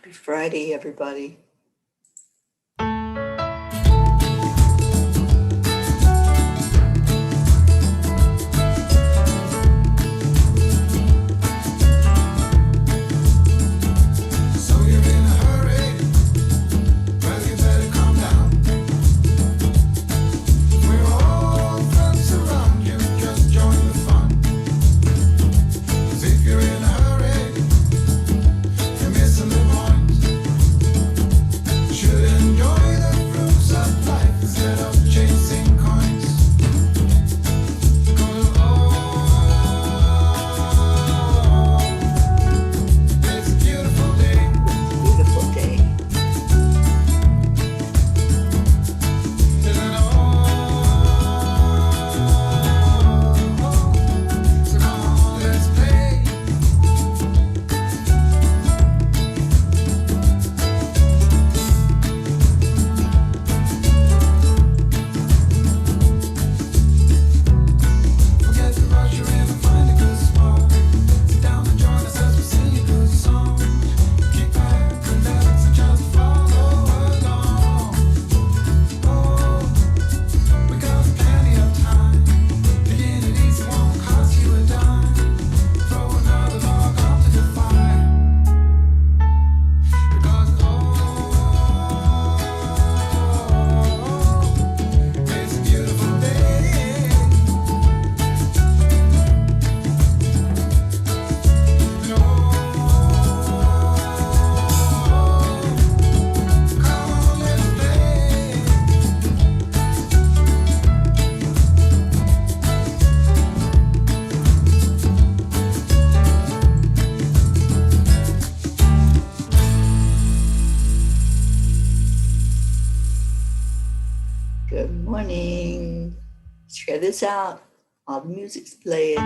Happy Friday, everybody. Good morning. Check this out. All the music's playing.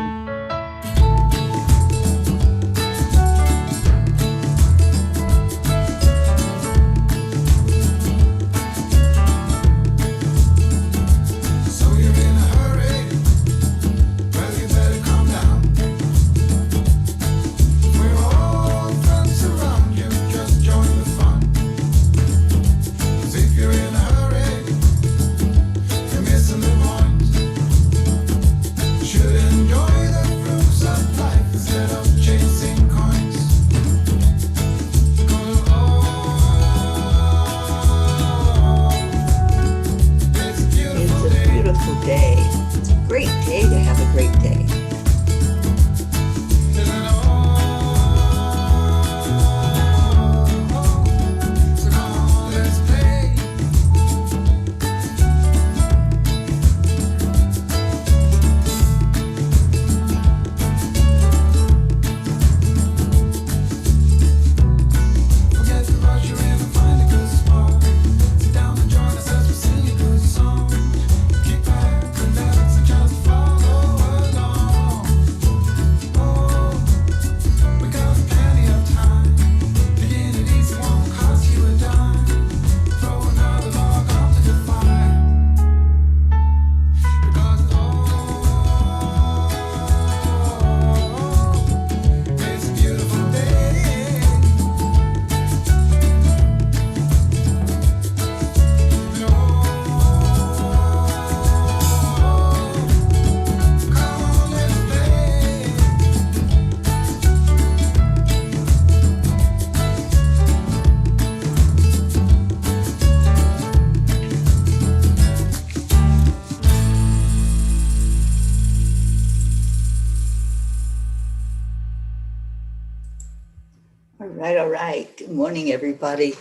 All right. Good morning, everybody.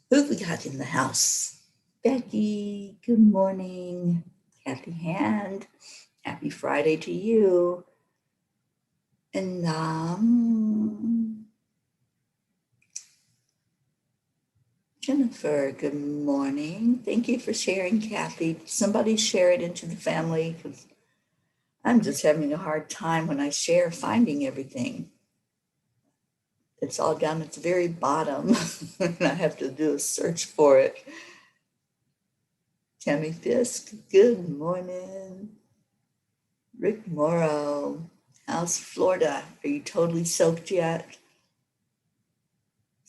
Who we got in the house? Becky, good morning. Kathy Hand, happy Friday to you. And Jennifer, good morning. Thank you for sharing, Kathy. Somebody share it into the family, because I'm just having a hard time when I share finding everything. It's all down at the very bottom, and I have to do a search for it. Tammy Fisk, good morning. Rick Morrow, how's Florida? Are you totally soaked yet?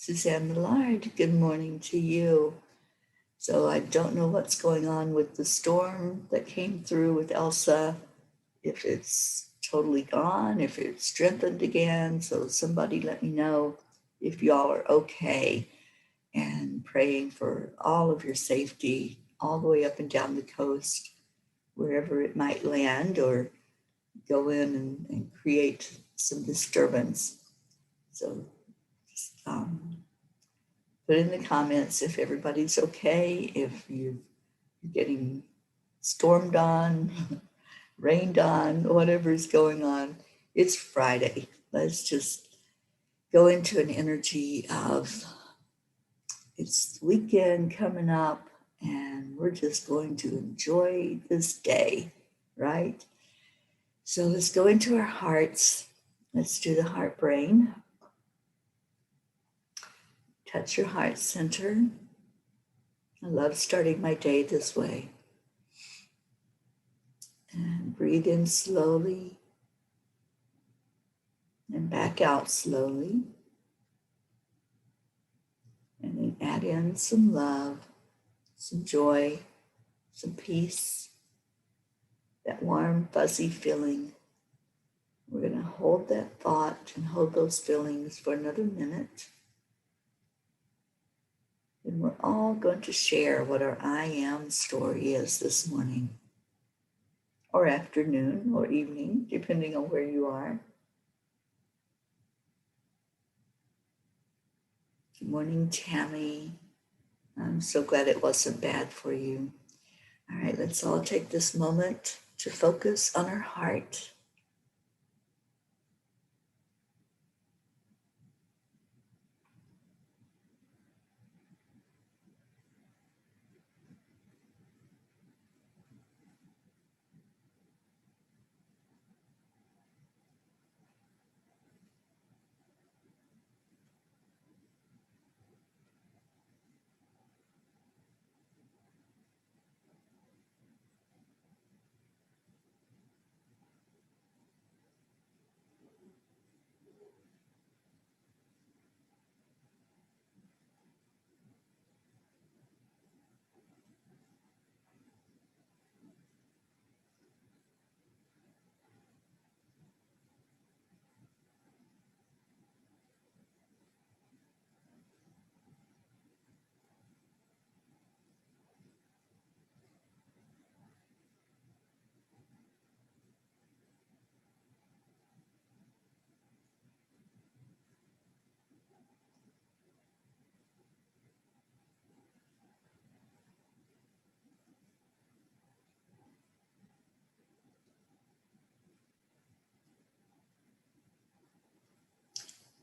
Suzanne Millard, good morning to you. So I don't know what's going on with the storm that came through with Elsa, if it's totally gone, if it's strengthened again. So somebody let me know if y'all are okay, and praying for all of your safety all the way up and down the coast, wherever it might land or go in and create some disturbance. So put in the comments if everybody's okay, if you're getting stormed on, rained on, whatever's going on. It's Friday. Let's just go into an energy of it's the weekend coming up and we're just going to enjoy this day, right? So let's go into our hearts. Let's do the heart brain. Touch your heart center. I love starting my day this way. And breathe in slowly and back out slowly. And then add in some love, some joy, some peace, that warm, fuzzy feeling. We're going to hold that thought and hold those feelings for another minute. And we're all going to share what our I am story is this morning, or afternoon, or evening, depending on where you are. Good morning, Tammy. I'm so glad it wasn't bad for you. All right, let's all take this moment to focus on our heart.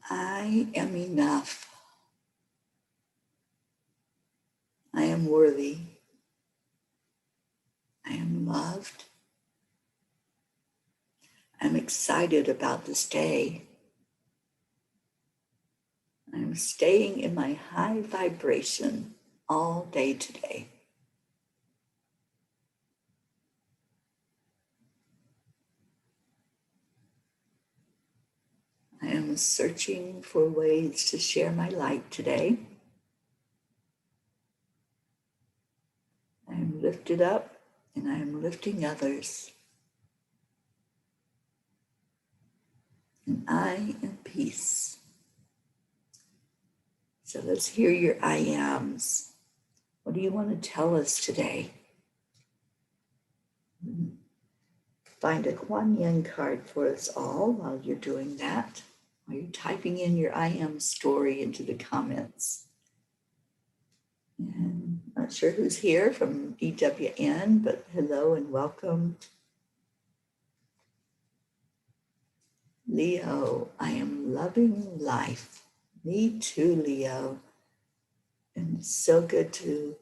I am enough. I am worthy. I am loved. I'm excited about this day. I'm staying in my high vibration all day today. I am searching for ways to share my light today. I am lifted up and I am lifting others. And I am peace. So let's hear your I ams. What do you want to tell us today? Find a Kuan Yin card for us all while you're doing that, while you're typing in your I am story into the comments. And not sure who's here from EWN, but hello and welcome. Leo, I am loving life. Me too, Leo. And it's so good to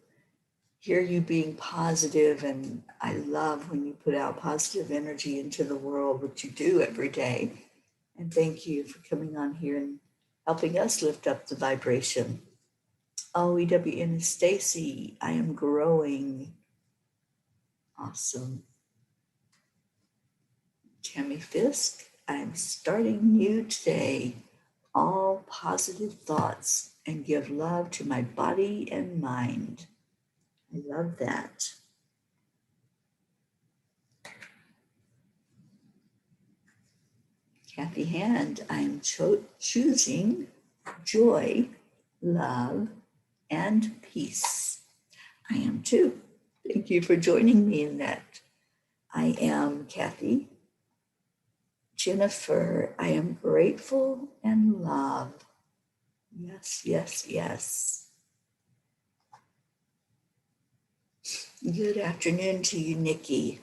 hear you being positive, and I love when you put out positive energy into the world, which you do every day. And thank you for coming on here and helping us lift up the vibration. Oh, EWN is Stacy. I am growing. Awesome. Tammy Fisk, I am starting new today. all positive thoughts and give love to my body and mind. I love that. Kathy Hand, I'm choosing joy, love, and peace. I am too. Thank you for joining me in that. I am Kathy. Jennifer, I am grateful and love. Yes, yes, yes. Good afternoon to you, Nikki.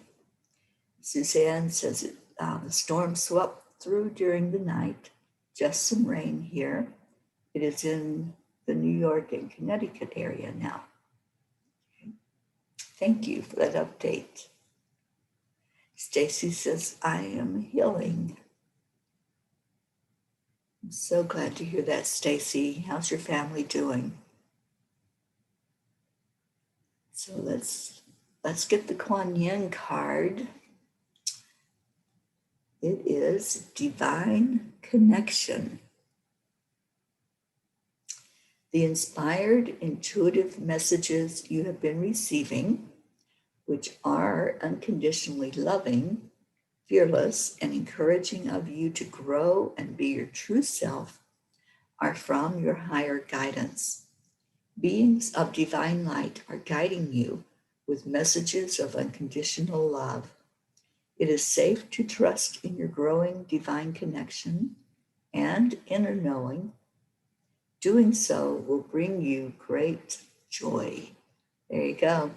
Suzanne says the storm swept through during the night. Just some rain here. It is in the New York and Connecticut area now. Okay. Thank you for that update. Stacy says, I am healing. I'm so glad to hear that, Stacy. How's your family doing? So let's get the Kuan Yin card. It is divine connection. The inspired, intuitive messages you have been receiving, which are unconditionally loving, fearless, and encouraging of you to grow and be your true self, are from your higher guidance. Beings of divine light are guiding you with messages of unconditional love. It is safe to trust in your growing divine connection and inner knowing. Doing so will bring you great joy. There you go.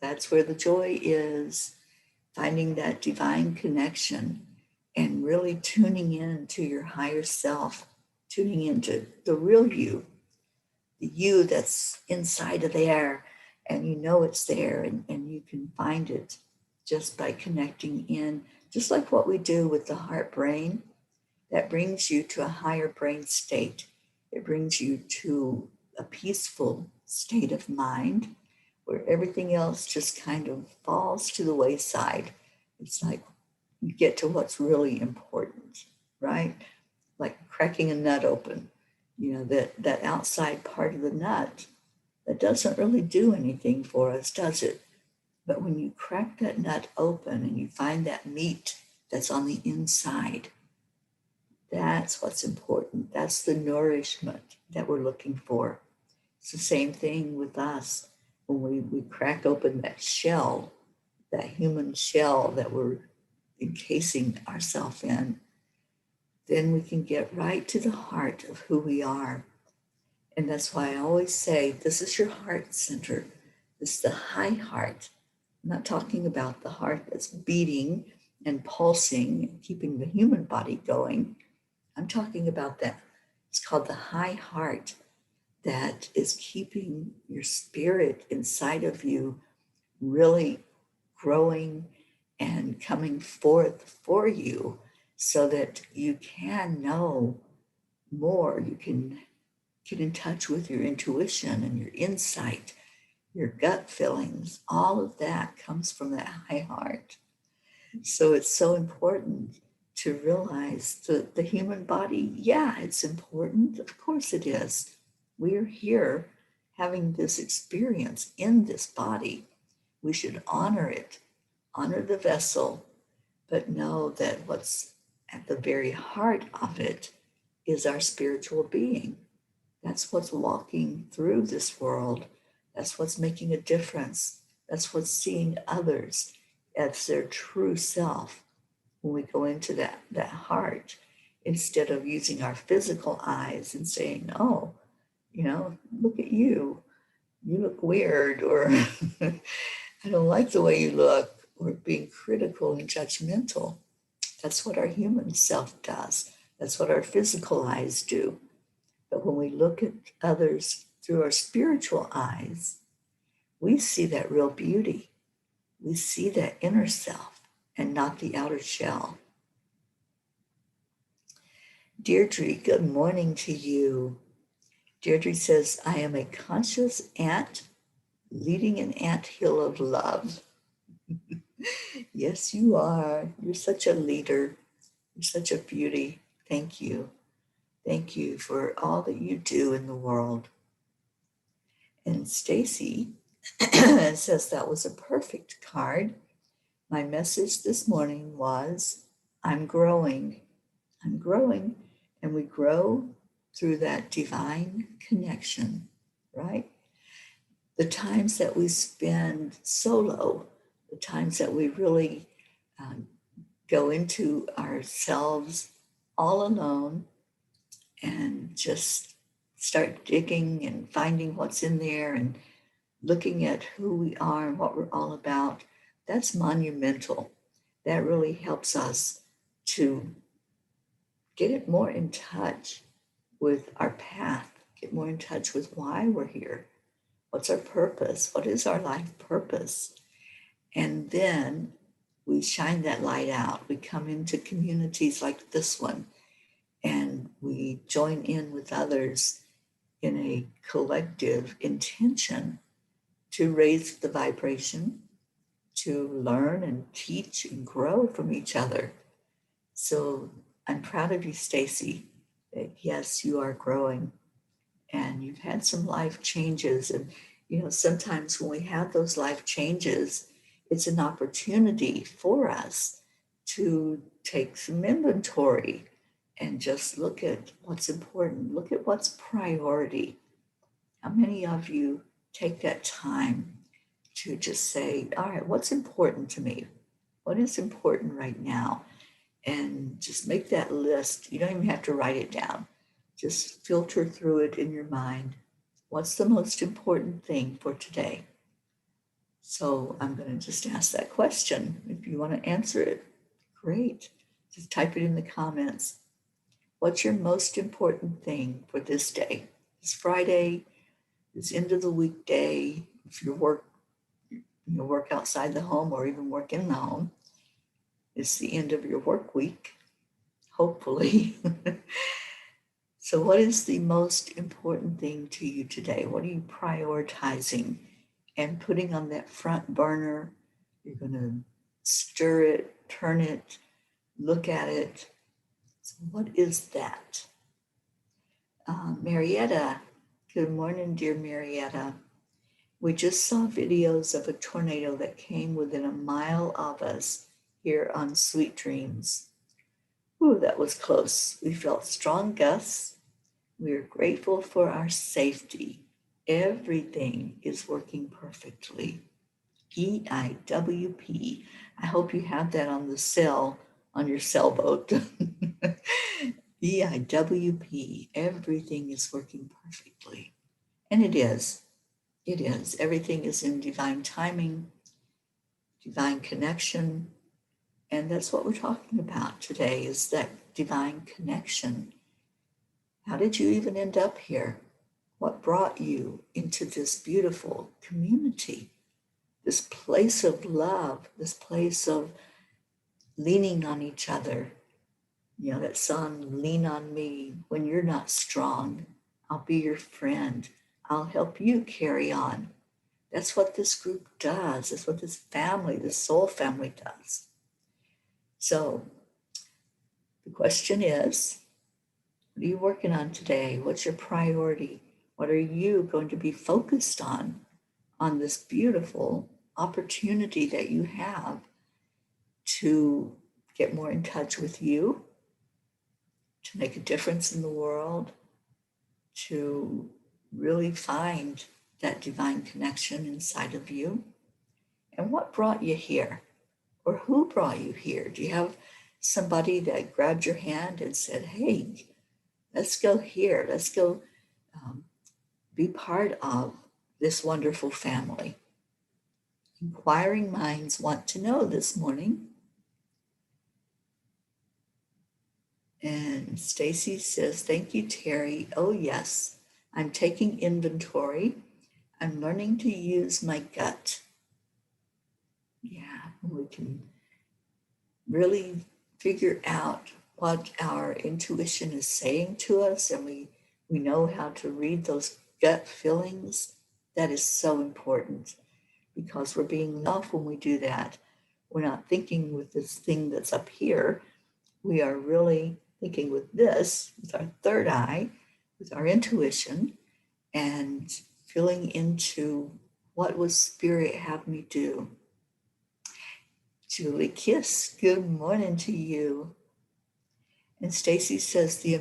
That's where the joy is, finding that divine connection and really tuning in to your higher self, tuning into the real you, the you that's inside of there, and you know it's there, and you can find it just by connecting in, just like what we do with the heart brain. That brings you to a higher brain state. It brings you to a peaceful state of mind where everything else just kind of falls to the wayside. It's like you get to what's really important, right? Like cracking a nut open. You know, that outside part of the nut, that doesn't really do anything for us, does it? But when you crack that nut open and you find that meat that's on the inside, that's what's important. That's the nourishment that we're looking for. It's the same thing with us. When we crack open that shell, that human shell that we're encasing ourselves in, then we can get right to the heart of who we are. And that's why I always say, this is your heart center. This is the high heart. I'm not talking about the heart that's beating and pulsing and keeping the human body going. I'm talking about that. It's called the high heart that is keeping your spirit inside of you really growing and coming forth for you so that you can know more. You can get in touch with your intuition and your insight, your gut feelings. All of that comes from that high heart. So it's so important to realize the human body, yeah, it's important. Of course it is. We're here having this experience in this body. We should honor it, honor the vessel, but know that what's at the very heart of it is our spiritual being. That's what's walking through this world. That's what's making a difference. That's what's seeing others as their true self. When we go into that heart, instead of using our physical eyes and saying, oh, you know, look at you. You look weird, or I don't like the way you look, or being critical and judgmental. That's what our human self does. That's what our physical eyes do. But when we look at others through our spiritual eyes, we see that real beauty. We see that inner self and not the outer shell. Deirdre, good morning to you. Deirdre says, I am a conscious ant leading an anthill of love. Yes, you are. You're such a leader. You're such a beauty. Thank you. Thank you for all that you do in the world. And Stacy says that was a perfect card. My message this morning was, I'm growing. I'm growing. And we grow through that divine connection, right? The times that we spend solo, the times that we really go into ourselves all alone and just start digging and finding what's in there and looking at who we are and what we're all about, that's monumental. That really helps us to get it more in touch with our path, get more in touch with why we're here. What's our purpose? What is our life purpose? And then we shine that light out. We come into communities like this one and we join in with others in a collective intention to raise the vibration, to learn and teach and grow from each other. So I'm proud of you, Stacy, that yes, you are growing and you've had some life changes. And, sometimes when we have those life changes, it's an opportunity for us to take some inventory and just look at what's important, look at what's priority. How many of you take that time to just say, all right, what's important to me? What is important right now? And just make that list. You don't even have to write it down. Just filter through it in your mind. What's the most important thing for today? So I'm going to just ask that question. If you want to answer it, great. Just type it in the comments. What's your most important thing for this day? It's Friday, it's end of the weekday. If you work outside the home or even work in the home, it's the end of your work week, hopefully. So what is the most important thing to you today? What are you prioritizing and putting on that front burner? You're going to stir it, turn it, look at it. So what is that? Marietta, good morning, dear Marietta. We just saw videos of a tornado that came within a mile of us here on Sweet Dreams. Ooh, that was close. We felt strong gusts. We are grateful for our safety. Everything is working perfectly. EIWP. I hope you have that on the cell, on your sailboat. EIWP. Everything is working perfectly. And it is. It is. Everything is in divine timing, divine connection. And that's what we're talking about today, is that divine connection. How did you even end up here? What brought you into this beautiful community, this place of love, this place of leaning on each other? That song, Lean on Me. When you're not strong, I'll be your friend. I'll help you carry on. That's what this group does. That's what this family, this soul family does. So the question is, what are you working on today? What's your priority? What are you going to be focused on this beautiful opportunity that you have to get more in touch with you, to make a difference in the world, to really find that divine connection inside of you? And what brought you here? Or who brought you here? Do you have somebody that grabbed your hand and said, hey, let's go here. Let's go be part of this wonderful family? Inquiring minds want to know this morning. And Stacy says, thank you, Teri. Oh, yes, I'm taking inventory. I'm learning to use my gut. Yeah, we can really figure out what our intuition is saying to us, and we know how to read those gut feelings. That is so important, because we're being off when we do that. We're not thinking with this thing that's up here. We are really thinking with this, with our third eye, with our intuition, and feeling into what would Spirit have me do. Julie Kiss, good morning to you. And Stacy says the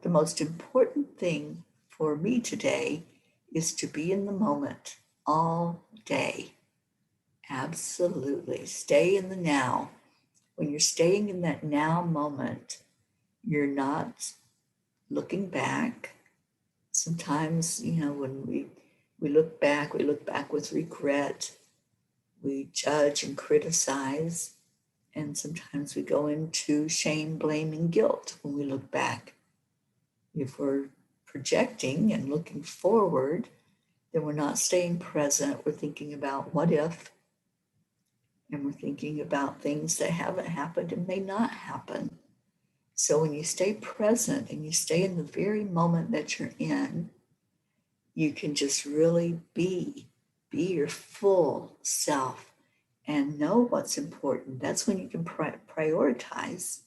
most important thing for me today is to be in the moment all day. Absolutely. Stay in the now. When you're staying in that now moment, you're not looking back. Sometimes, when we look back with regret. We judge and criticize. And sometimes we go into shame, blame, and guilt when we look back. If we're projecting and looking forward, then we're not staying present. We're thinking about what if, and we're thinking about things that haven't happened and may not happen. So when you stay present and you stay in the very moment that you're in, you can just really be your full self and know what's important. That's when you can prioritize.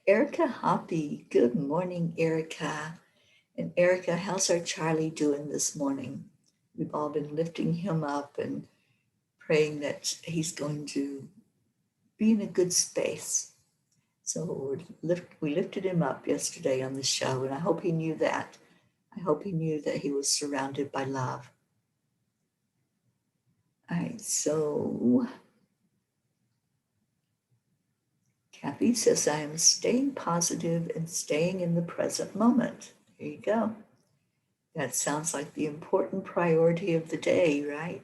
Erica Hoppy, good morning, Erica. And Erica, how's our Charlie doing this morning? We've all been lifting him up and praying that he's going to be in a good space. So we lifted him up yesterday on the show, and I hope he knew that. I hope he knew that he was surrounded by love. All right, so Kathy says, I am staying positive and staying in the present moment. There you go. That sounds like the important priority of the day, right?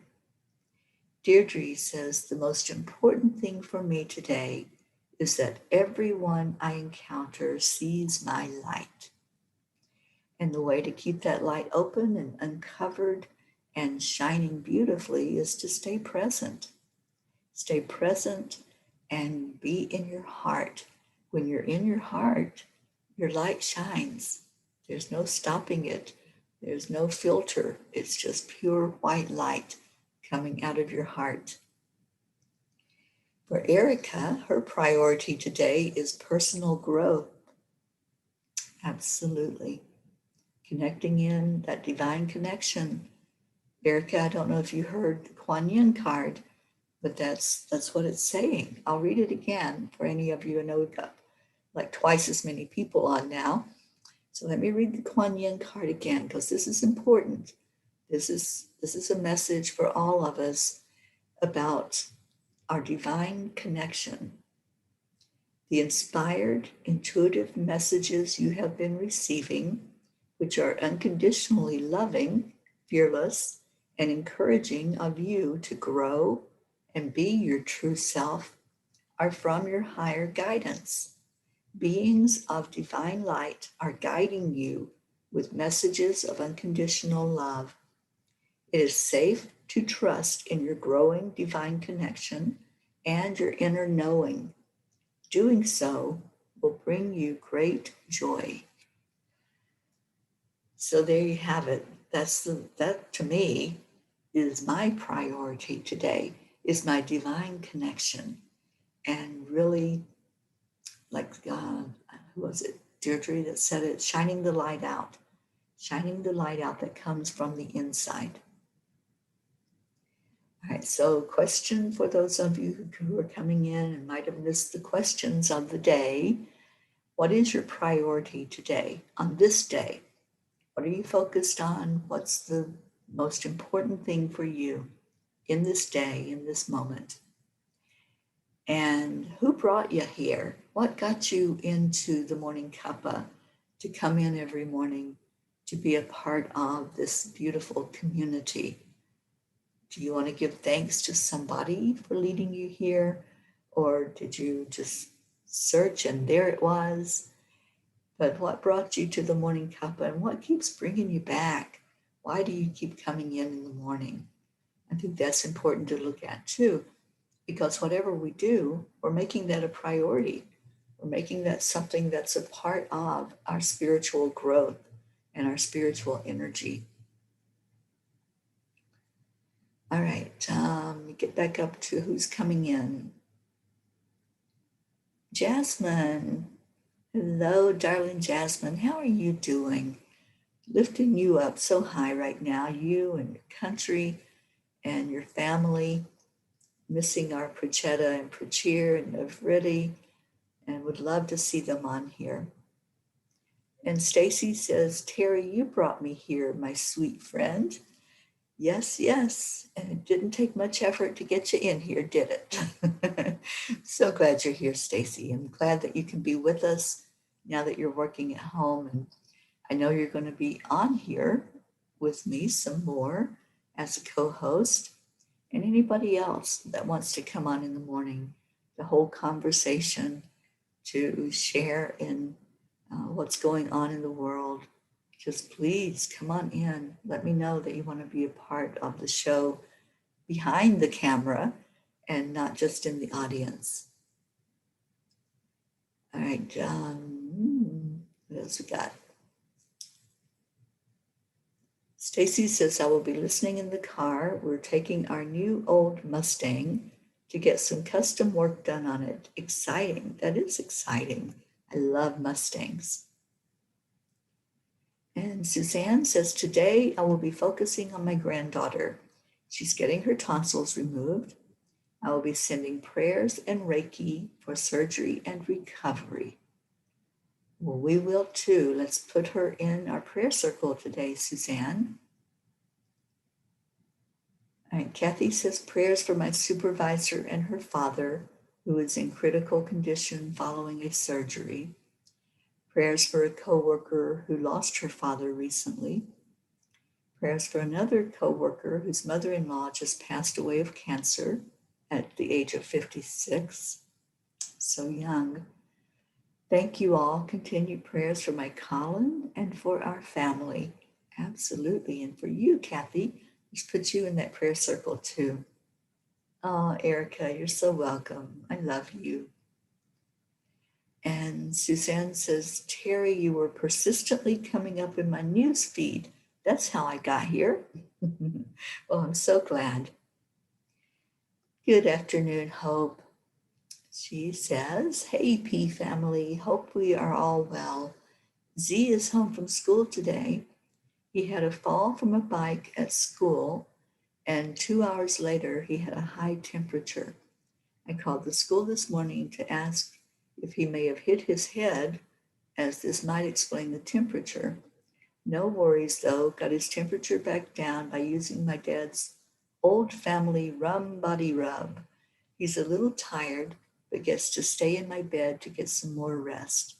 Deirdre says, the most important thing for me today is that everyone I encounter sees my light. And the way to keep that light open and uncovered and shining beautifully is to stay present. Stay present and be in your heart. When you're in your heart, your light shines. There's no stopping it. There's no filter. It's just pure white light coming out of your heart. For Erica, her priority today is personal growth. Absolutely. Connecting in that divine connection. Erica, I don't know if you heard the Kuan Yin card, but that's what it's saying. I'll read it again for any of you. I know we've got like twice as many people on now. So let me read the Kuan Yin card again, because this is important. This is a message for all of us about our divine connection. The inspired, intuitive messages you have been receiving, which are unconditionally loving, fearless, and encouraging of you to grow and be your true self, are from your higher guidance. Beings of divine light are guiding you with messages of unconditional love. It is safe to trust in your growing divine connection and your inner knowing. Doing so will bring you great joy. So there you have it. That to me is my priority today, is my divine connection. And really, like, who was it? Deirdre that said it, shining the light out that comes from the inside. All right, so question for those of you who are coming in and might have missed the questions of the day. What is your priority today, on this day? What are you focused on? What's the most important thing for you in this day, in this moment? And who brought you here? What got you into the morning cuppa to come in every morning, to be a part of this beautiful community? Do you want to give thanks to somebody for leading you here? Or did you just search and there it was? But what brought you to the morning cuppa, and what keeps bringing you back? Why do you keep coming in the morning? I think that's important to look at too, because whatever we do, we're making that a priority. We're making that something that's a part of our spiritual growth and our spiritual energy. All right, get back up to who's coming in. Jasmine, Hello, darling Jasmine. How are you doing? Lifting you up so high right now, you and your country and your family. Missing our Prachetta and Prachir and Navriti, and would love to see them on here. And Stacy says, Teri, you brought me here, my sweet friend. Yes, yes. And it didn't take much effort to get you in here, did it? So glad you're here, Stacy. I'm glad that you can be with us now that you're working at home. And I know you're going to be on here with me some more as a co-host. And anybody else that wants to come on in the morning, the whole conversation, to share in what's going on in the world, just please come on in. Let me know that you want to be a part of the show behind the camera and not just in the audience. All right, what else we got? Stacy says, I will be listening in the car. We're taking our new old Mustang to get some custom work done on it. Exciting. That is exciting. I love Mustangs. And Suzanne says, today I will be focusing on my granddaughter. She's getting her tonsils removed. I will be sending prayers and Reiki for surgery and recovery. Well, we will too. Let's put her in our prayer circle today, Suzanne. All right, Kathy says prayers for my supervisor and her father, who is in critical condition following a surgery. Prayers for a coworker who lost her father recently. Prayers for another coworker whose mother-in-law just passed away of cancer at the age of 56. So young. Thank you all. Continued prayers for my Colin and for our family. Absolutely. And for you, Kathy, let's put you in that prayer circle too. Oh, Erica, you're so welcome. I love you. And Suzanne says, Teri, you were persistently coming up in my news feed. That's how I got here. Well, I'm so glad. Good afternoon, Hope. She says, hey, P family, hope we are all well. Z is home from school today. He had a fall from a bike at school, and 2 hours later, he had a high temperature. I called the school this morning to ask if he may have hit his head, as this might explain the temperature. No worries, though. Got his temperature back down by using my dad's old family rum body rub. He's a little tired, but gets to stay in my bed to get some more rest.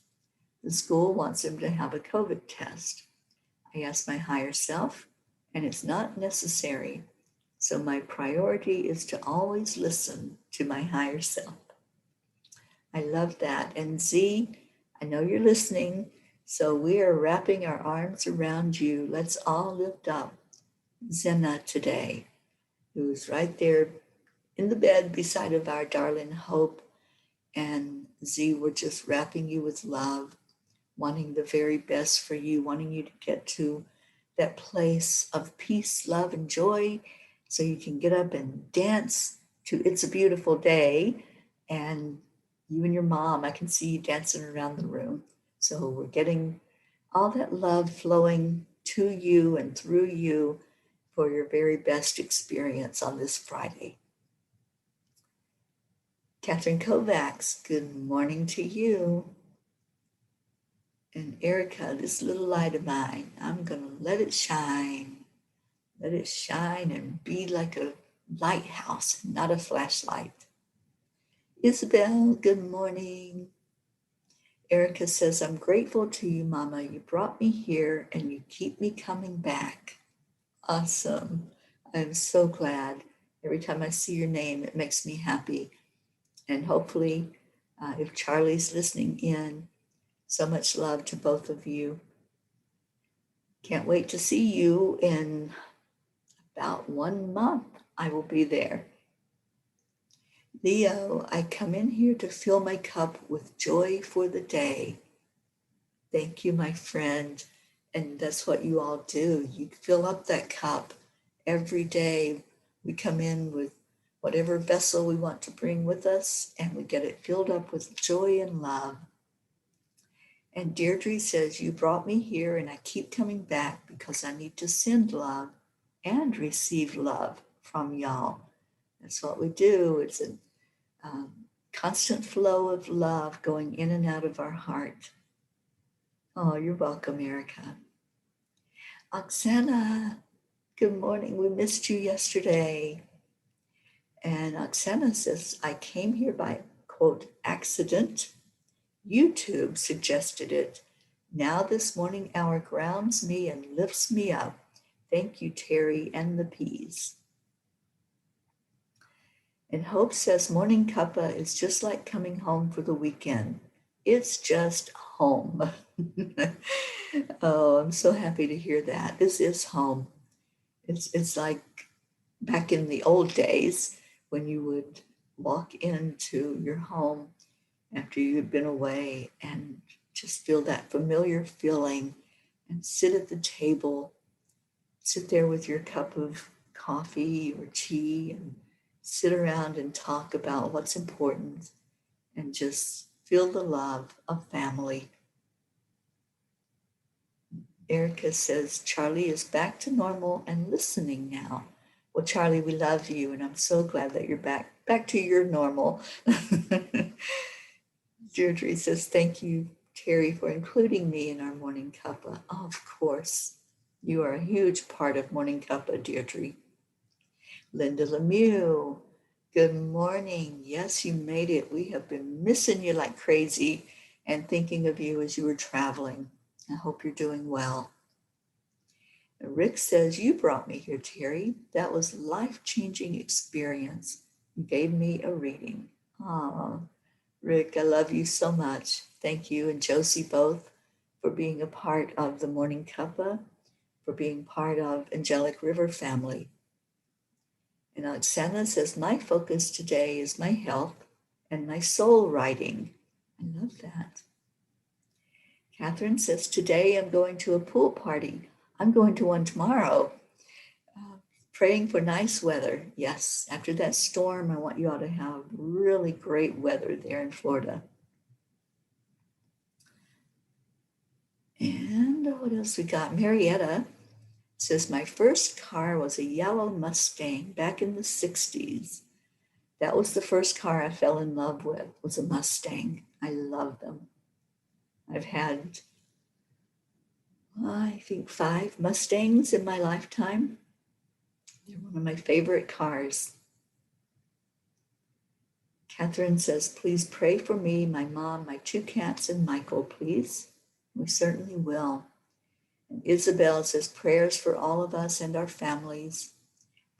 The school wants him to have a COVID test. I asked my higher self, and it's not necessary. So my priority is to always listen to my higher self. I love that. And Z, I know you're listening, so we are wrapping our arms around you. Let's all lift up Zena today, who's right there in the bed beside of our darling Hope. And Z, we're just wrapping you with love, wanting the very best for you, wanting you to get to that place of peace, love, and joy so you can get up and dance to It's a Beautiful Day. And you and your mom, I can see you dancing around the room. So we're getting all that love flowing to you and through you for your very best experience on this Friday. Catherine Kovacs, good morning to you. And Erica, this little light of mine, I'm going to let it shine. Let it shine and be like a lighthouse, not a flashlight. Isabel, good morning. Erica says, I'm grateful to you, Mama. You brought me here and you keep me coming back. Awesome. I'm so glad. Every time I see your name, it makes me happy. And hopefully, if Charlie's listening in, so much love to both of you. Can't wait to see you in about 1 month. I will be there. Leo, I come in here to fill my cup with joy for the day. Thank you, my friend. And that's what you all do. You fill up that cup every day. We come in with whatever vessel we want to bring with us, and we get it filled up with joy and love. And Deirdre says, you brought me here and I keep coming back because I need to send love and receive love from y'all. That's what we do. It's a constant flow of love going in and out of our heart. Oh, you're welcome, Erica. Oksana, good morning. We missed you yesterday. And Oksana says, I came here by, quote, accident. YouTube suggested it. Now this morning hour grounds me and lifts me up. Thank you, Teri and the peas. And Hope says, morning cuppa is just like coming home for the weekend. It's just home. Oh, I'm so happy to hear that. This is home. It's like back in the old days when you would walk into your home after you had been away and just feel that familiar feeling and sit at the table, sit there with your cup of coffee or tea and sit around and talk about what's important and just feel the love of family. Erica says, Charlie is back to normal and listening now. Well, Charlie, we love you, and I'm so glad that you're back to your normal. Deirdre says, thank you, Teri, for including me in our morning cuppa. Oh, of course. You are a huge part of morning cuppa, Deirdre. Linda Lemieux, good morning. Yes, you made it. We have been missing you like crazy and thinking of you as you were traveling. I hope you're doing well. Rick says, you brought me here, Teri. That was a life-changing experience. You gave me a reading. Oh, Rick, I love you so much. Thank you and Josie both for being a part of the Morning Cuppa, for being part of Angelic River Family. And Oksana says, my focus today is my health and my soul writing. I love that. Catherine says, today I'm going to a pool party. I'm going to one tomorrow. Praying for nice weather. Yes, after that storm, I want you all to have really great weather there in Florida. And what else we got? Marietta says, my first car was a yellow Mustang back in the 60s. That was the first car I fell in love with, was a Mustang. I love them. I've had, I think, 5 Mustangs in my lifetime. They're one of my favorite cars. Catherine says, please pray for me, my mom, my 2 cats, and Michael, please. We certainly will. And Isabel says, prayers for all of us and our families.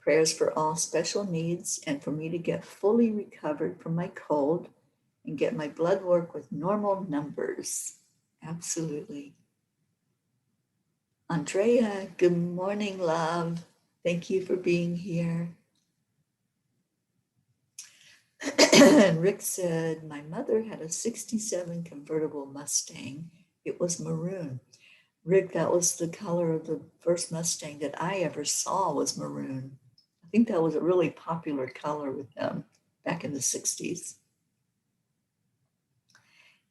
Prayers for all special needs and for me to get fully recovered from my cold and get my blood work with normal numbers. Absolutely. Andrea, good morning, love. Thank you for being here. And Rick said, my mother had a 67 convertible Mustang. It was maroon. Rick, that was the color of the first Mustang that I ever saw was maroon. I think that was a really popular color with them back in the 60s.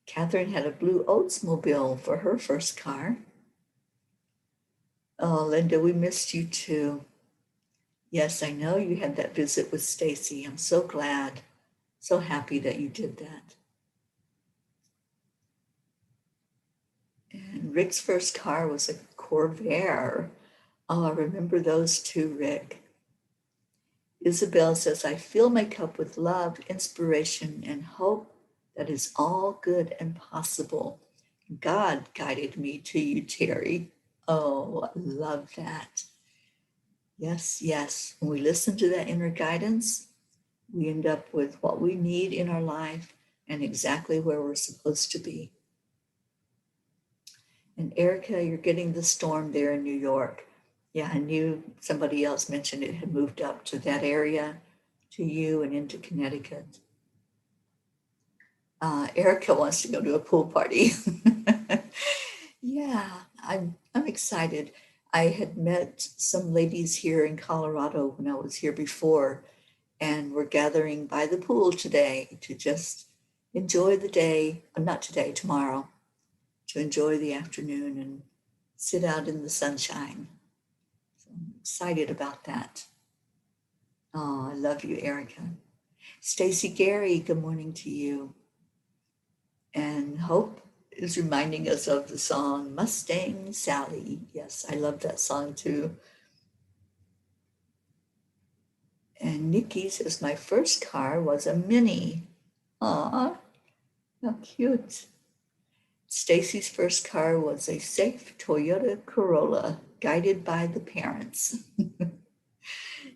Catherine had a blue Oldsmobile for her first car. Oh, Linda, we missed you too. Yes, I know you had that visit with Stacy. I'm so glad, so happy that you did that. And Rick's first car was a Corvair. Oh, I remember those too, Rick. Isabel says, I fill my cup with love, inspiration, and hope that is all good and possible. God guided me to you, Teri. Oh, I love that. Yes, yes. When we listen to that inner guidance, we end up with what we need in our life and exactly where we're supposed to be. And Erica, you're getting the storm there in New York. Yeah, I knew somebody else mentioned it had moved up to that area, to you and into Connecticut. Erica wants to go to a pool party. Yeah, I'm excited. I had met some ladies here in Colorado when I was here before, and we're gathering by the pool today to just enjoy the day, not today, tomorrow, to enjoy the afternoon and sit out in the sunshine. So I'm excited about that. Oh, I love you, Erica. Stacy Gary, good morning to you. And Hope is reminding us of the song Mustang Sally. Yes, I love that song too. And Nikki says, my first car was a Mini. Aw, how cute. Stacy's first car was a safe Toyota Corolla, guided by the parents.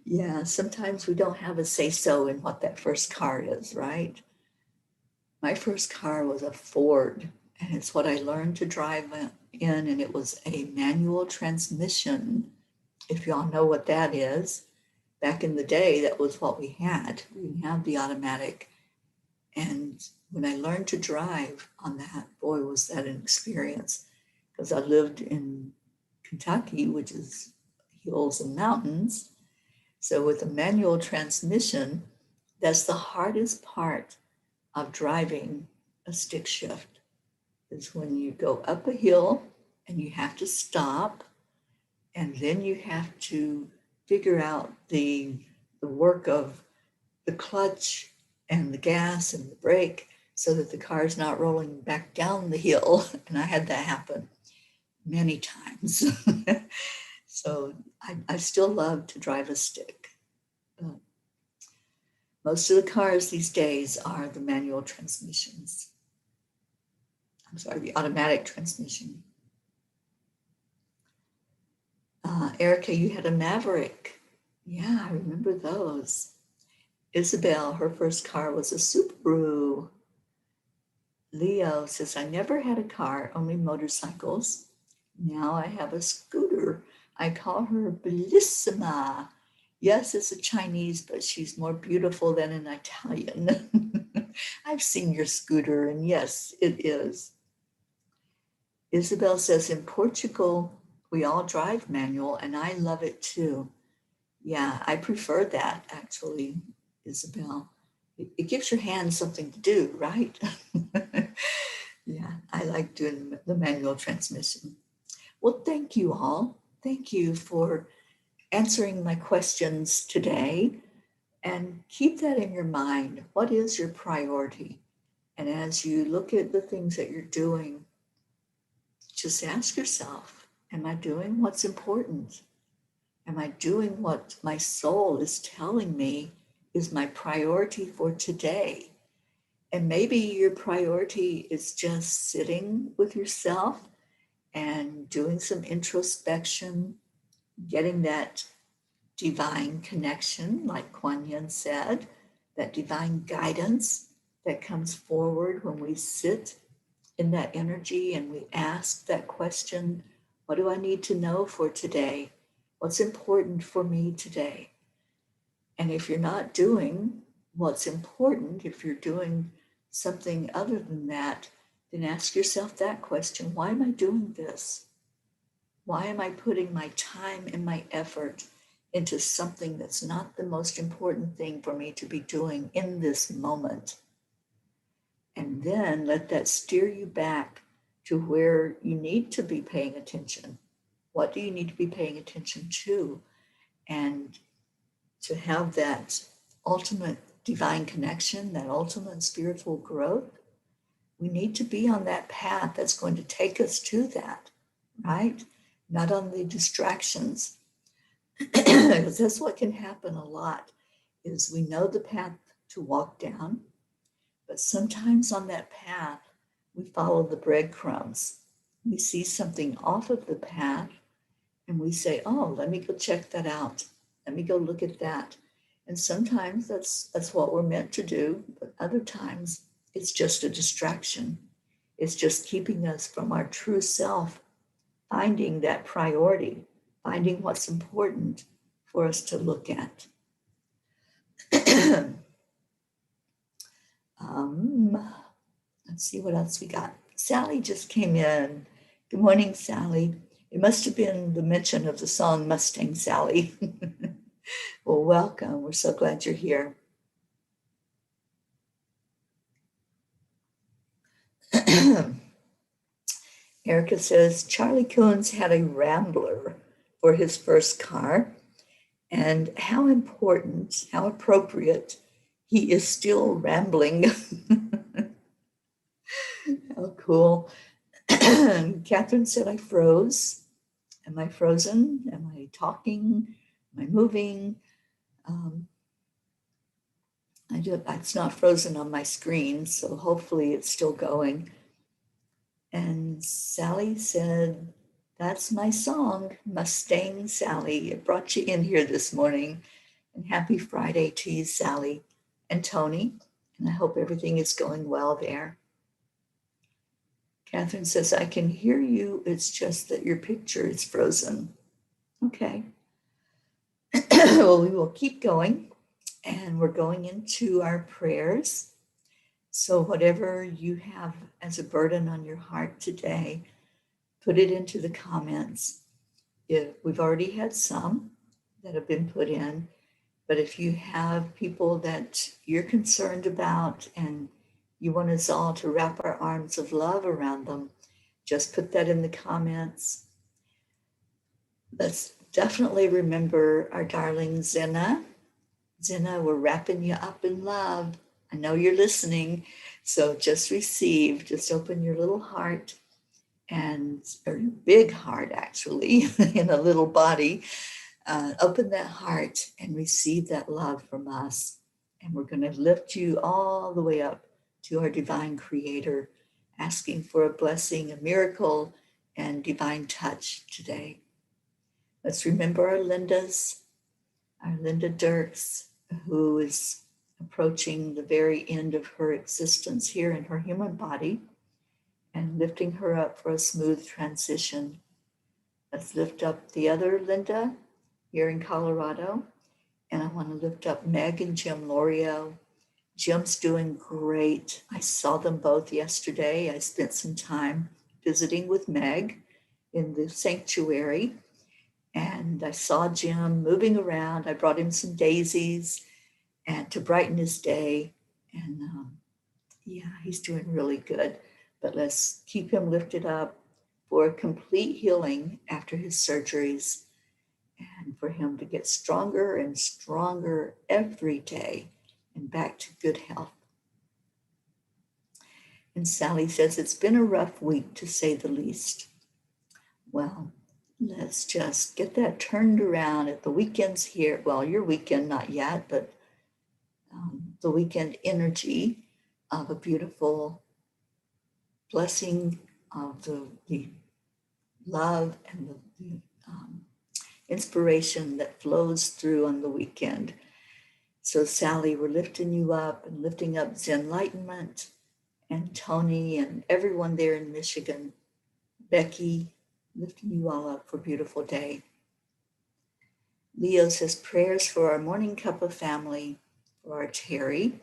Yeah, sometimes we don't have a say-so in what that first car is, right? My first car was a Ford, and it's what I learned to drive in, and it was a manual transmission. If y'all know what that is, back in the day, that was what we had. We didn't have the automatic. And when I learned to drive on that, boy, was that an experience. Because I lived in Kentucky, which is hills and mountains. So with a manual transmission, that's the hardest part of driving a stick shift, is when you go up a hill and you have to stop, and then you have to figure out the work of the clutch and the gas and the brake so that the car's not rolling back down the hill. And I had that happen many times. So I still love to drive a stick. Most of the cars these days are the manual transmissions. I'm sorry, the automatic transmission. Erica, you had a Maverick. Yeah, I remember those. Isabel, her first car was a Subaru. Leo says, I never had a car, only motorcycles. Now I have a scooter. I call her Bellissima. Yes, it's a Chinese, but she's more beautiful than an Italian. I've seen your scooter, and yes, it is. Isabel says, in Portugal, we all drive manual, and I love it too. Yeah, I prefer that, actually, Isabel. It gives your hands something to do, right? Yeah, I like doing the manual transmission. Well, thank you all. Thank you for answering my questions today. And keep that in your mind. What is your priority? And as you look at the things that you're doing, just ask yourself, am I doing what's important? Am I doing what my soul is telling me is my priority for today? And maybe your priority is just sitting with yourself and doing some introspection, getting that divine connection, like Kuan Yin said, that divine guidance that comes forward when we sit in that energy and we ask that question, what do I need to know for today? What's important for me today? And if you're not doing what's important, if you're doing something other than that, then ask yourself that question, why am I doing this? Why am I putting my time and my effort into something that's not the most important thing for me to be doing in this moment? And then let that steer you back to where you need to be paying attention. What do you need to be paying attention to? And to have that ultimate divine connection, that ultimate spiritual growth, we need to be on that path that's going to take us to that, right? Not on the distractions. Because that's what can happen a lot, is we know the path to walk down, but sometimes on that path, we follow the breadcrumbs. We see something off of the path and we say, oh, let me go check that out. Let me go look at that. And sometimes that's what we're meant to do, but other times it's just a distraction. It's just keeping us from our true self, finding that priority, finding what's important for us to look at. Let's see what else we got. Sally just came in. Good morning, Sally. It must have been the mention of the song Mustang Sally. Well, welcome. We're so glad you're here. Erica says, Charlie Coons had a Rambler for his first car, and how important, how appropriate, he is still rambling. How cool. Catherine said, I froze. Am I frozen? Am I talking? Am I moving? It's not frozen on my screen, so hopefully it's still going. And Sally said, that's my song, Mustang Sally. It brought you in here this morning. And happy Friday to you, Sally and Tony. And I hope everything is going well there. Catherine says, I can hear you. It's just that your picture is frozen. Okay. Well, we will keep going. And we're going into our prayers. So whatever you have as a burden on your heart today, put it into the comments. We've already had some that have been put in, but if you have people that you're concerned about and you want us all to wrap our arms of love around them, just put that in the comments. Let's definitely remember our darling Zena. Zena, we're wrapping you up in love. I know you're listening, so just receive, just open your little heart or your big heart actually, in a little body. Open that heart and receive that love from us. And we're going to lift you all the way up to our divine creator, asking for a blessing, a miracle, and divine touch today. Let's remember our Lindas, our Linda Dirks, who is approaching the very end of her existence here in her human body, and lifting her up for a smooth transition. Let's lift up the other Linda here in Colorado. And I want to lift up Meg and Jim Lorio. Jim's doing great. I saw them both yesterday. I spent some time visiting with Meg in the sanctuary. And I saw Jim moving around. I brought him some daisies and to brighten his day. And he's doing really good. But let's keep him lifted up for a complete healing after his surgeries, and for him to get stronger and stronger every day and back to good health. And Sally says, it's been a rough week to say the least. Well, let's just get that turned around at the weekends here. Well, your weekend, not yet, but the weekend energy of a beautiful blessing of the love and the inspiration that flows through on the weekend. So Sally, we're lifting you up and lifting up Zenlightenment and Tony and everyone there in Michigan. Becky, lifting you all up for a beautiful day. Leo says prayers for our morning Cuppa family, for our Teri,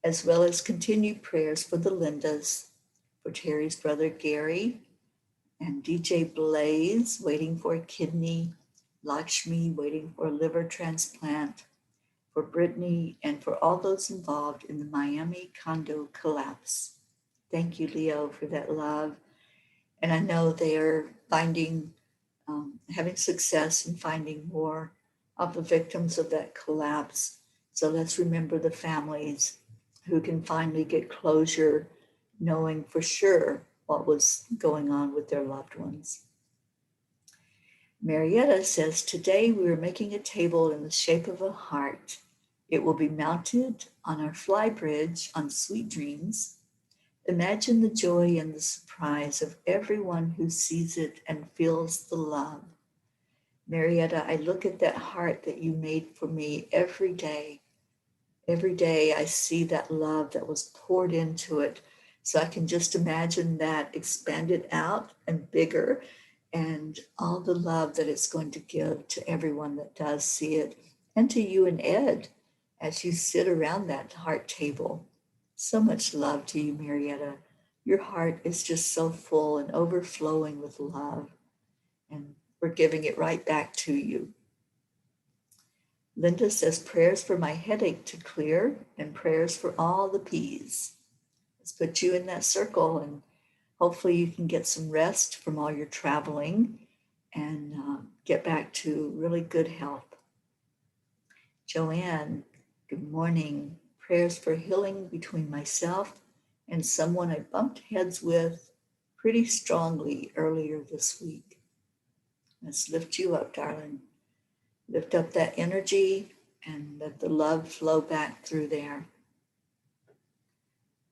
as well as continued prayers for the Lindas, for Teri's brother Gary, and DJ Blaze waiting for a kidney, Lakshmi waiting for a liver transplant, for Brittany, and for all those involved in the Miami condo collapse. Thank you, Leo, for that love. And I know they are having success in finding more of the victims of that collapse. So let's remember the families who can finally get closure, knowing for sure what was going on with their loved ones. Marietta says, today we are making a table in the shape of a heart. It will be mounted on our fly bridge on Sweet Dreams. Imagine the joy and the surprise of everyone who sees it and feels the love. Marietta, I look at that heart that you made for me every day. Every day I see that love that was poured into it. So I can just imagine that expanded out and bigger, and all the love that it's going to give to everyone that does see it, and to you and Ed as you sit around that heart table. So much love to you, Marietta. Your heart is just so full and overflowing with love, and we're giving it right back to you. Linda says, prayers for my headache to clear and prayers for all the P's. Let's put you in that circle and Hopefully you can get some rest from all your traveling and get back to really good health. Joanne, good morning. Prayers for healing between myself and someone I bumped heads with pretty strongly earlier this week. Let's lift you up, darling. Lift up that energy and let the love flow back through there.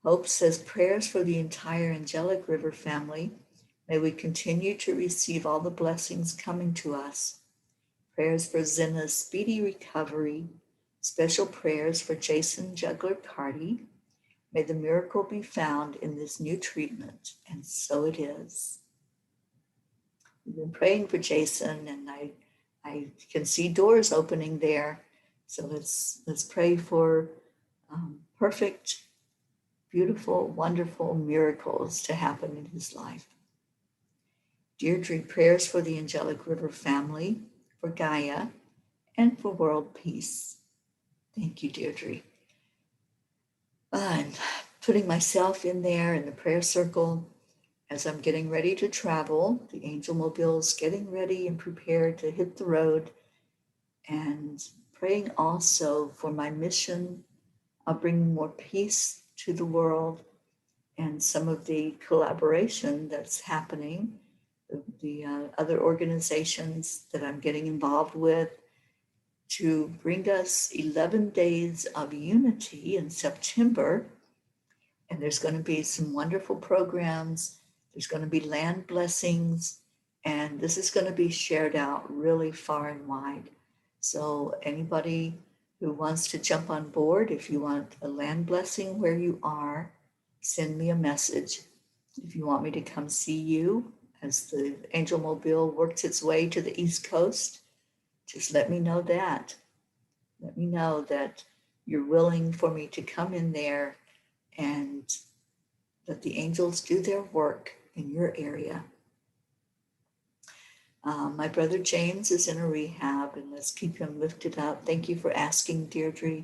Hope says prayers for the entire Angelic River family. May we continue to receive all the blessings coming to us. Prayers for Zena's speedy recovery. Special prayers for Jason Juggler Carty. May the miracle be found in this new treatment, and so it is. We've been praying for Jason, and I can see doors opening there. So let's pray for perfect, beautiful, wonderful miracles to happen in his life. Deirdre, prayers for the Angelic River family, for Gaia, and for world peace. Thank you, Deirdre. And putting myself in there in the prayer circle as I'm getting ready to travel. The Angel Mobile's getting ready and prepared to hit the road, and praying also for my mission of bringing more peace to the world and some of the collaboration that's happening, the other organizations that I'm getting involved with, to bring us 11 days of unity in September. And there's going to be some wonderful programs. There's going to be land blessings, and this is going to be shared out really far and wide. So anybody who wants to jump on board, if you want a land blessing where you are, send me a message. If you want me to come see you as the Angel Mobile works its way to the East Coast, just let me know that. Let me know that you're willing for me to come in there and let the angels do their work in your area. My brother James is in a rehab, and let's keep him lifted up. Thank you for asking, Deirdre.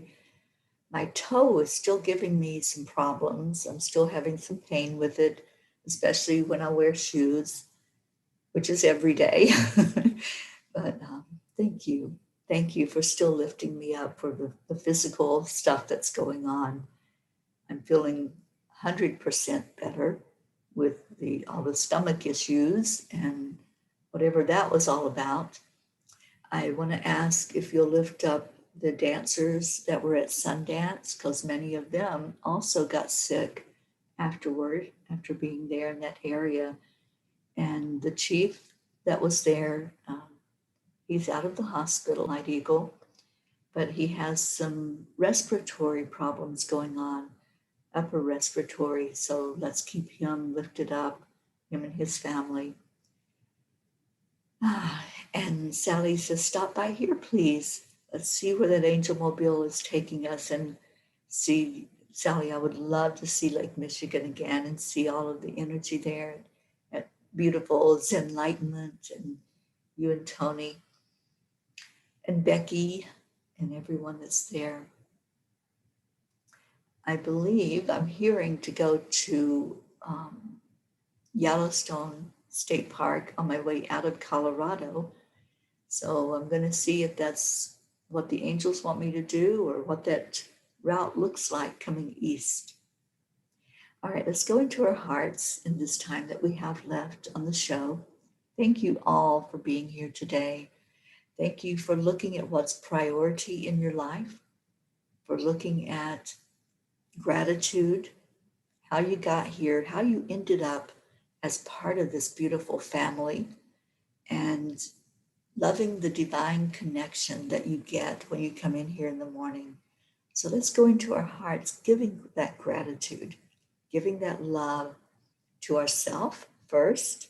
My toe is still giving me some problems. I'm still having some pain with it, especially when I wear shoes, which is every day. But thank you. Thank you for still lifting me up for the physical stuff that's going on. I'm feeling 100% better with all the stomach issues and whatever that was all about. I want to ask if you'll lift up the dancers that were at Sundance, because many of them also got sick afterward, after being there in that area. And the chief that was there, he's out of the hospital, Night Eagle, but he has some respiratory problems going on, upper respiratory. So let's keep him lifted up, him and his family. And Sally says, stop by here, please. Let's see where that Angel Mobile is taking us and see. Sally, I would love to see Lake Michigan again and see all of the energy there at beautiful Zenlightenment, and you and Tony and Becky and everyone that's there. I believe I'm hearing to go to Yellowstone State Park on my way out of Colorado. So I'm going to see if that's what the angels want me to do or what that route looks like coming east. All right, let's go into our hearts in this time that we have left on the show. Thank you all for being here today. Thank you for looking at what's priority in your life, for looking at gratitude, how you got here, how you ended up as part of this beautiful family, and loving the divine connection that you get when you come in here in the morning. So let's go into our hearts, giving that gratitude, giving that love to ourselves first,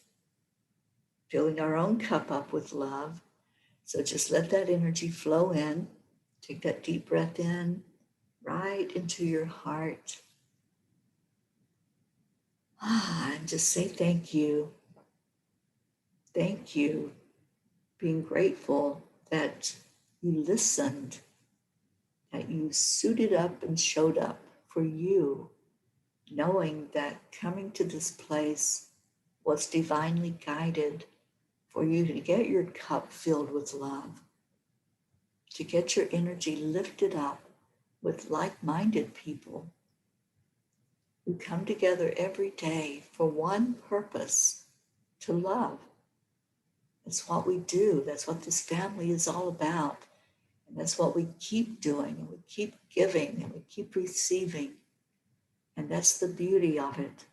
filling our own cup up with love. So just let that energy flow in. Take that deep breath in, right into your heart. And just say thank you. Thank you. Being grateful that you listened, that you suited up and showed up for you, knowing that coming to this place was divinely guided for you to get your cup filled with love, to get your energy lifted up with like-minded people who come together every day for one purpose, to love. That's what we do. That's what this family is all about. And that's what we keep doing, and we keep giving, and we keep receiving. And that's the beauty of it.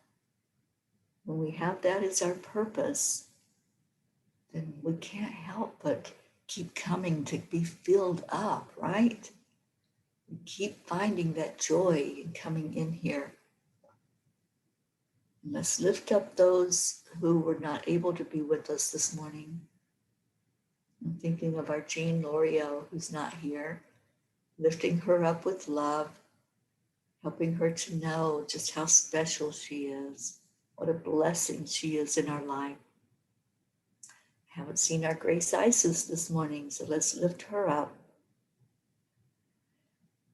When we have that as our purpose, then we can't help but keep coming to be filled up, right? We keep finding that joy in coming in here. And let's lift up those who were not able to be with us this morning. I'm thinking of our Jean L'Oreal, who's not here, lifting her up with love, helping her to know just how special she is, what a blessing she is in our life. I haven't seen our Grace Isis this morning, so let's lift her up.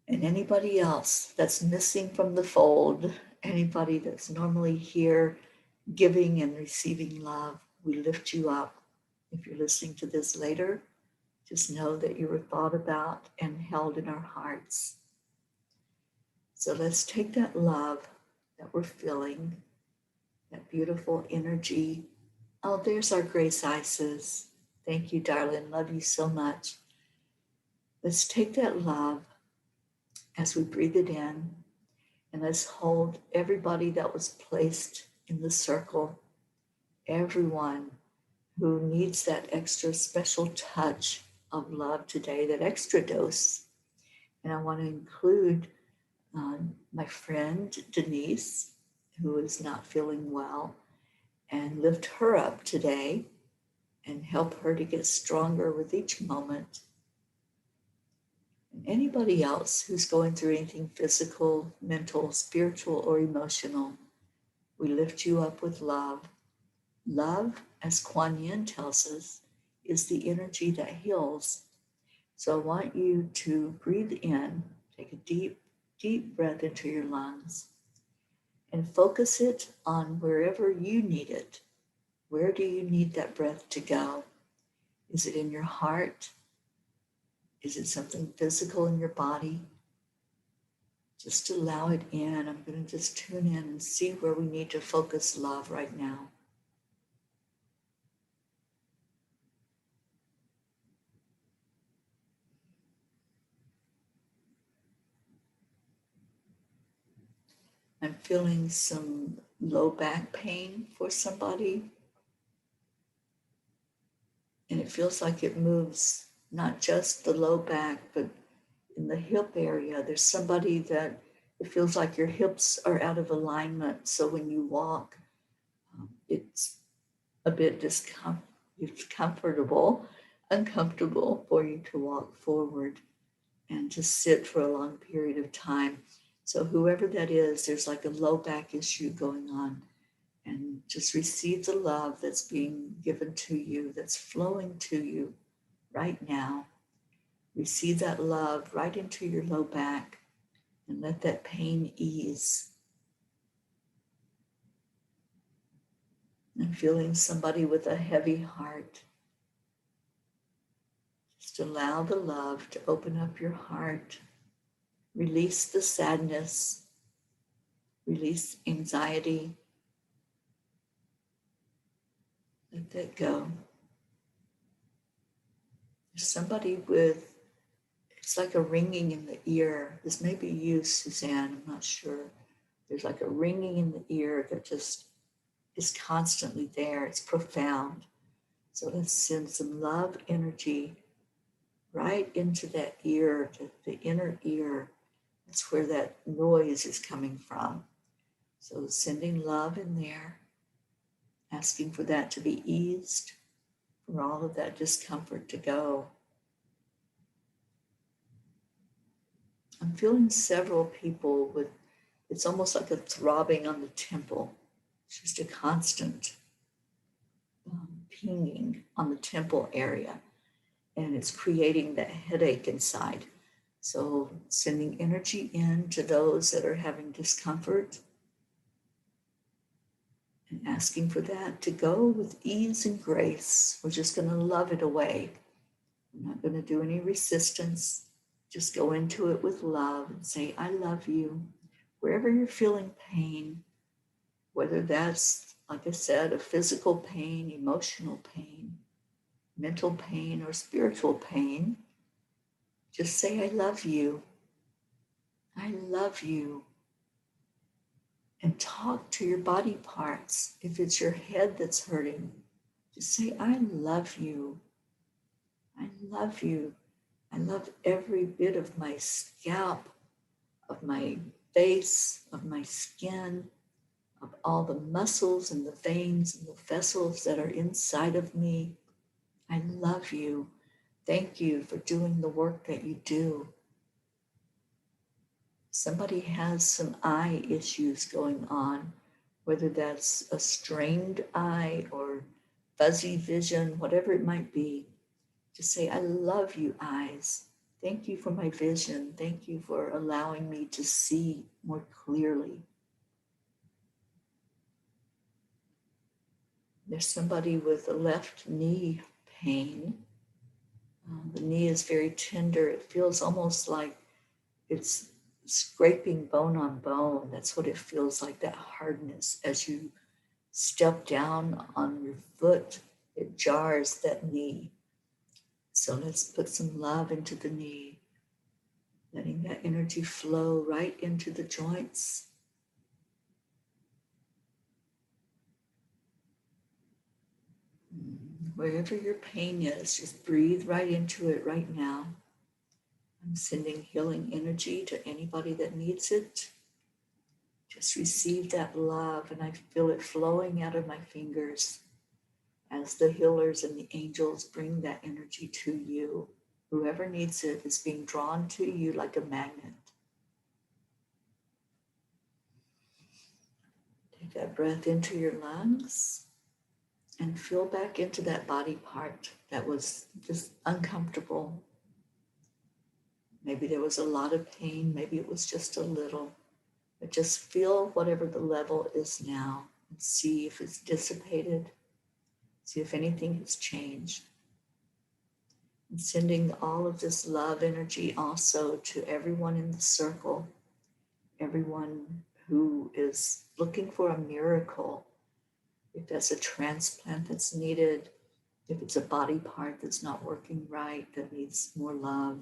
And anybody else that's missing from the fold, anybody that's normally here giving and receiving love, we lift you up. If you're listening to this later, just know that you were thought about and held in our hearts. So let's take that love that we're feeling, that beautiful energy. Oh, there's our Grace Isis. Thank you, darling. Love you so much. Let's take that love as we breathe it in, and let's hold everybody that was placed in the circle, everyone who needs that extra special touch of love today, that extra dose. And I want to include my friend Denise, who is not feeling well, and lift her up today and help her to get stronger with each moment. And anybody else who's going through anything physical, mental, spiritual, or emotional, we lift you up with love. Love, as Kuan Yin tells us, is the energy that heals. So I want you to breathe in, take a deep, deep breath into your lungs, and focus it on wherever you need it. Where do you need that breath to go? Is it in your heart? Is it something physical in your body? Just allow it in. I'm going to just tune in and see where we need to focus love right now. I'm feeling some low back pain for somebody. And it feels like it moves not just the low back, but in the hip area. There's somebody that it feels like your hips are out of alignment. So when you walk, it's a bit uncomfortable for you to walk forward and to sit for a long period of time. So whoever that is, there's like a low back issue going on. And just receive the love that's being given to you, that's flowing to you right now. Receive that love right into your low back and let that pain ease. I'm feeling somebody with a heavy heart. Just allow the love to open up your heart. Release the sadness. Release anxiety. Let that go. There's somebody with, it's like a ringing in the ear. This may be you, Suzanne, I'm not sure. There's like a ringing in the ear that just is constantly there. It's profound. So let's send some love energy right into that ear, the inner ear. That's where that noise is coming from. So sending love in there, asking for that to be eased, for all of that discomfort to go. I'm feeling several people with, it's almost like a throbbing on the temple. It's just a constant pinging on the temple area, and it's creating that headache inside. So sending energy in to those that are having discomfort, and asking for that to go with ease and grace. We're just going to love it away. We're not going to do any resistance. Just go into it with love and say, I love you. Wherever you're feeling pain, whether that's, like I said, a physical pain, emotional pain, mental pain, or spiritual pain, just say, I love you. I love you. And talk to your body parts. If it's your head that's hurting, just say, I love you. I love you. I love every bit of my scalp, of my face, of my skin, of all the muscles and the veins and the vessels that are inside of me. I love you. Thank you for doing the work that you do. Somebody has some eye issues going on, whether that's a strained eye or fuzzy vision, whatever it might be. Just say, I love you, eyes. Thank you for my vision. Thank you for allowing me to see more clearly. There's somebody with a left knee pain. The knee is very tender. It feels almost like it's scraping bone on bone. That's what it feels like, that hardness. As you step down on your foot, it jars that knee. So let's put some love into the knee, letting that energy flow right into the joints. Wherever your pain is, just breathe right into it right now. I'm sending healing energy to anybody that needs it. Just receive that love, and I feel it flowing out of my fingers as the healers and the angels bring that energy to you. Whoever needs it is being drawn to you like a magnet. Take that breath into your lungs and feel back into that body part that was just uncomfortable. Maybe there was a lot of pain, maybe it was just a little, but just feel whatever the level is now and see if it's dissipated, see if anything has changed. And sending all of this love energy also to everyone in the circle, everyone who is looking for a miracle. If that's a transplant that's needed, if it's a body part that's not working right, that needs more love,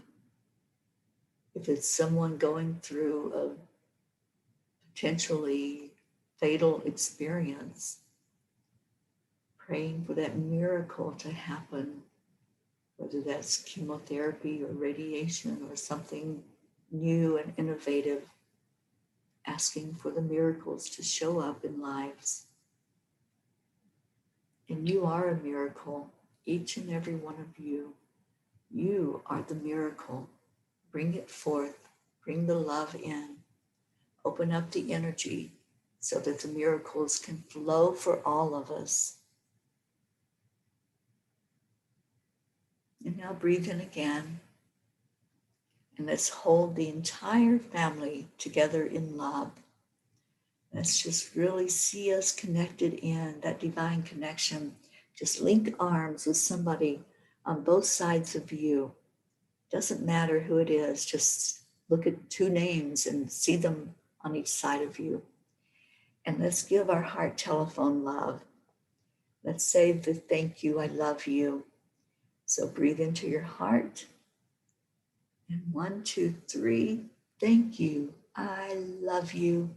if it's someone going through a potentially fatal experience, praying for that miracle to happen, whether that's chemotherapy or radiation or something new and innovative, asking for the miracles to show up in lives. And you are a miracle, each and every one of you. You are the miracle. Bring it forth, bring the love in, open up the energy so that the miracles can flow for all of us. And now breathe in again. And let's hold the entire family together in love. Let's just really see us connected in that divine connection. Just link arms with somebody on both sides of you. Doesn't matter who it is, just look at two names and see them on each side of you. And let's give our heart telephone love. Let's say the thank you, I love you. So breathe into your heart. And 1, 2, 3, thank you, I love you.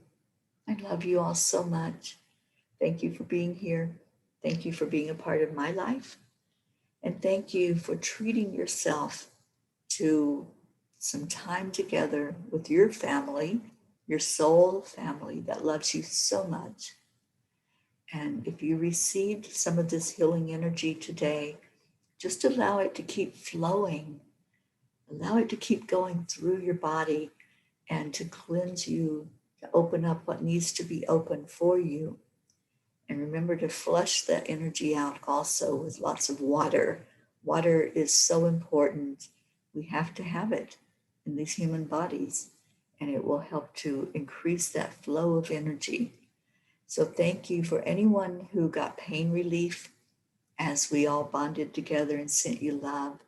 I love you all so much. Thank you for being here. Thank you for being a part of my life. And thank you for treating yourself to some time together with your family, your soul family that loves you so much. And if you received some of this healing energy today, just allow it to keep flowing. Allow it to keep going through your body and to cleanse you, to open up what needs to be open for you. And remember to flush that energy out also with lots of water. Water is so important. We have to have it in these human bodies, and it will help to increase that flow of energy. So thank you for anyone who got pain relief as we all bonded together and sent you love.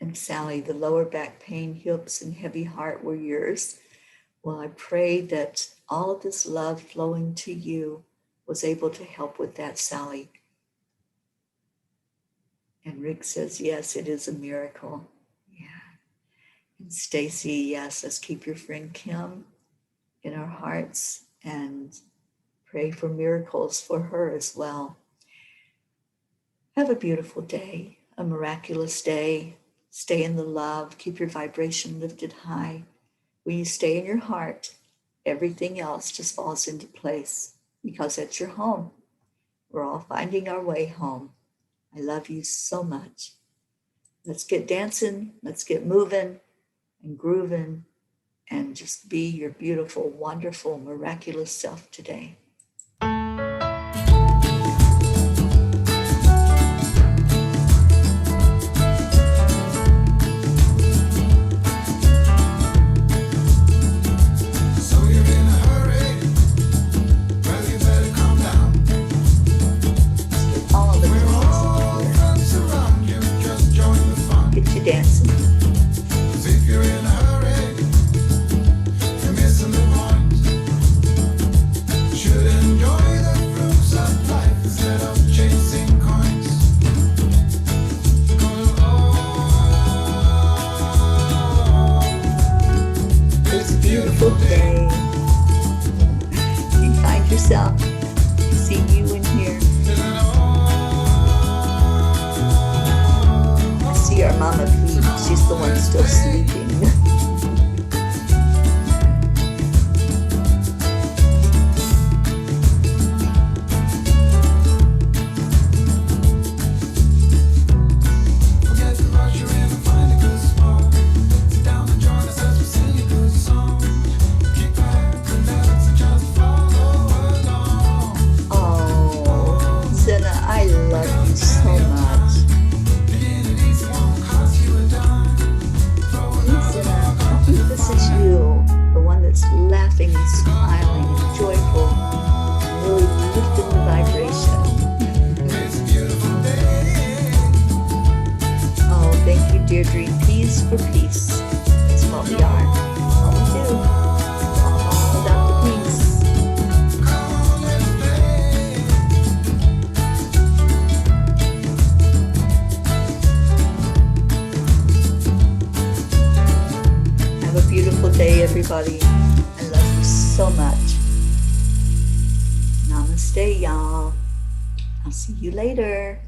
And Sally, the lower back pain, hips, and heavy heart were yours. Well, I pray that all of this love flowing to you was able to help with that, Sally. And Rick says, yes, it is a miracle. Yeah. And Stacy, yes, let's keep your friend Kim in our hearts and pray for miracles for her as well. Have a beautiful day, a miraculous day. Stay in the love, keep your vibration lifted high. When you stay in your heart, everything else just falls into place because that's your home. We're all finding our way home. I love you so much. Let's get dancing, let's get moving and grooving and just be your beautiful, wonderful, miraculous self today. Dancing. If you're in a hurry, you're missing the point. Should enjoy the fruits of life instead of chasing coins. It's a beautiful day. You find yourself, see you in here. Our mama Pete, she's the one still sleeping. Forget to rush you in and find a good spot. Sit down and join us as we sing a good song. Keep back, relax, and just follow along. Oh, Zena, I love you so much. This is you, the one that's laughing and smiling and joyful and really lifting the vibration. It's a beautiful day. Oh, thank you, Deirdre. Peace for peace. That's what we are. All we do. All about the peace. Come on, let's play. Have a beautiful day, everybody. I love you so much. Namaste, y'all. I'll see you later.